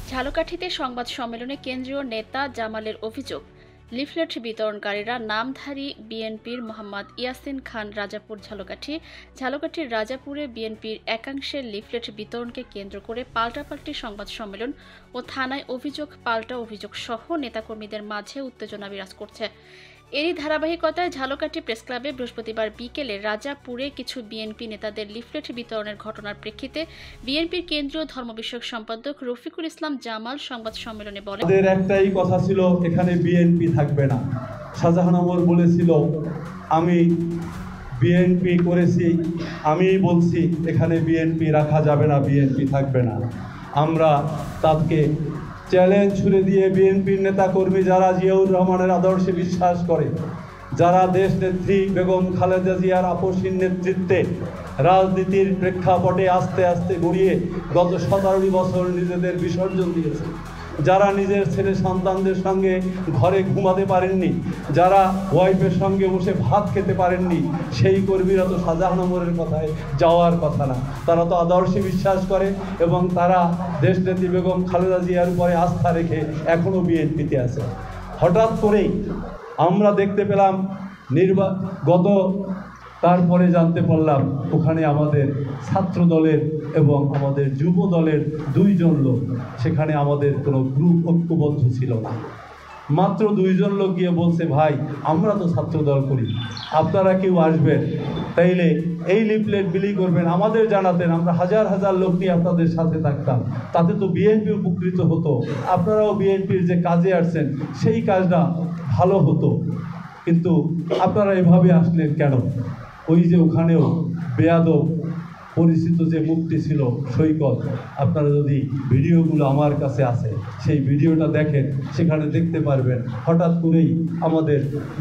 ঝালকাঠিতে সংবাদ সম্মেলনে কেন্দ্রীয় নেতা জামালের অভিযোগ, লিফলেট বিতরণকারীরা নামধারী বিএনপির মোহাম্মদ ইয়াসিন খান রাজাপুর ঝালকাঠির রাজাপুরে বিএনপির একাংশের লিফলেট বিতরণকে কেন্দ্র করে পাল্টাপাল্টি সংবাদ সম্মেলন ও থানায় অভিযোগ পাল্টা অভিযোগ সহ নেতাকর্মীদের মাঝে উত্তেজনা বিরাজ করছে। এরই ধারাবাহিকতায় ঝালকাঠি প্রেসক্লাবে বৃহস্পতিবার বিকেলে রাজাপুরে কিছু বিএনপি নেতাদের লিফলেট বিতরণের ঘটনার প্রেক্ষিতে বিএনপির কেন্দ্রীয় ধর্ম বিষয়ক সম্পাদক রফিকুল ইসলাম জামাল সংবাদ সম্মেলনে বলেন, আমাদের একটাই কথা ছিল, এখানে বিএনপি থাকবে না। শাহজাহান আমর বলেছিল, আমি বিএনপি করেছি, আমি বলছি এখানে বিএনপি রাখা যাবে না, বিএনপি থাকবে না। আমরা তাকে চ্যালেঞ্জ ছুড়ে দিয়ে বিএনপির নেতাকর্মী যারা জিয়াউর রহমানের আদর্শে বিশ্বাস করে, যারা দেশ নেত্রী বেগম খালেদা জিয়ার আপসীর নেতৃত্বে রাজনীতির প্রেক্ষাপটে আস্তে আস্তে গড়িয়ে গত 17 বছর নিজেদের বিসর্জন দিয়েছে, যারা নিজের ছেলে সন্তানদের সঙ্গে ঘরে ঘুমাতে পারেননি, যারা ওয়াইফের সঙ্গে বসে ভাত খেতে পারেননি, সেই কর্মীরা তো শাহজাহান আমরের কথায় যাওয়ার কথা না। তারা তো আদর্শে বিশ্বাস করে এবং তারা দেশনেত্রী বেগম খালেদা জিয়ার উপরে আস্থা রেখে এখনও বিএনপিতে আছে। হঠাৎ করেই আমরা দেখতে পেলাম তারপরে জানতে পারলাম ওখানে আমাদের ছাত্র দলের এবং আমাদের যুব দলের 2 জন লোক, সেখানে আমাদের কোনো গ্রুপ ঐক্যবদ্ধ ছিল না। মাত্র 2 জন লোক গিয়ে বলছে, ভাই আমরা তো ছাত্র দল করি, আপনারা কেউ আসবেন, তাইলে এই লিফলেট বিলি করবেন, আমাদের জানাতেন, আমরা হাজার হাজার লোক নিয়ে আপনাদের সাথে থাকতাম, তাতে তো বিএনপি উপকৃত হতো, আপনারাও বিএনপির যে কাজে আসছেন সেই কাজটা ভালো হতো, কিন্তু আপনারা এভাবে আসলেন কেন? ওই যে ওখানেও বেয়াদব পরিচিত যে মুক্তি ছিল সৈকত, আপনারা যদি ভিডিওগুলো আমার কাছে আছে সেই ভিডিওটা দেখেন, সেখানে দেখতে পারবেন হঠাৎ করেই আমাদের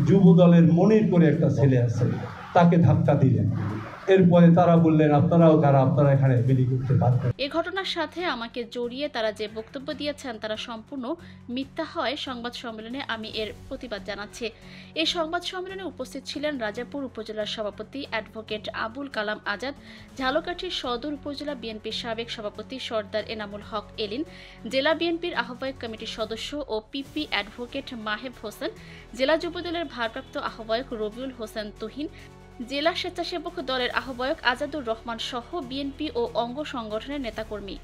যুব দলের মনির করে একটা ছেলে আছে, তাকে ধাক্কা দিলেন। এরপরে তারা বললেন আপনারা এখানে বিলি করতে পারবেন। এ ঘটনার সাথে আমাকে জড়িয়ে তারা যে বক্তব্য দিয়েছেন তারা সম্পূর্ণ মিথ্যা হয় সংবাদ সম্মেলনে আমি এর প্রতিবাদ জানাচ্ছি। এই সংবাদ সম্মেলনে উপস্থিত ছিলেন রাজাপুর উপজেলার সভাপতি অ্যাডভোকেট আবুল কালাম আজাদ, ঝালকাঠির সদর উপজেলা বিএনপির সাবেক সভাপতি সর্দার এনামুল হক এলিন, জেলা বিএনপির আহ্বায়ক কমিটির সদস্য ও পিপি অ্যাডভোকেট মাহেব হোসেন, জেলা যুবদলের ভারপ্রাপ্ত আহ্বায়ক রবিউল হোসেন তুহিন, জেলা স্বেচ্ছাসেবক দলের আহ্বায়ক আজাদুর রহমান সহ বিএনপি ও অঙ্গ সংগঠনের নেতাকর্মী।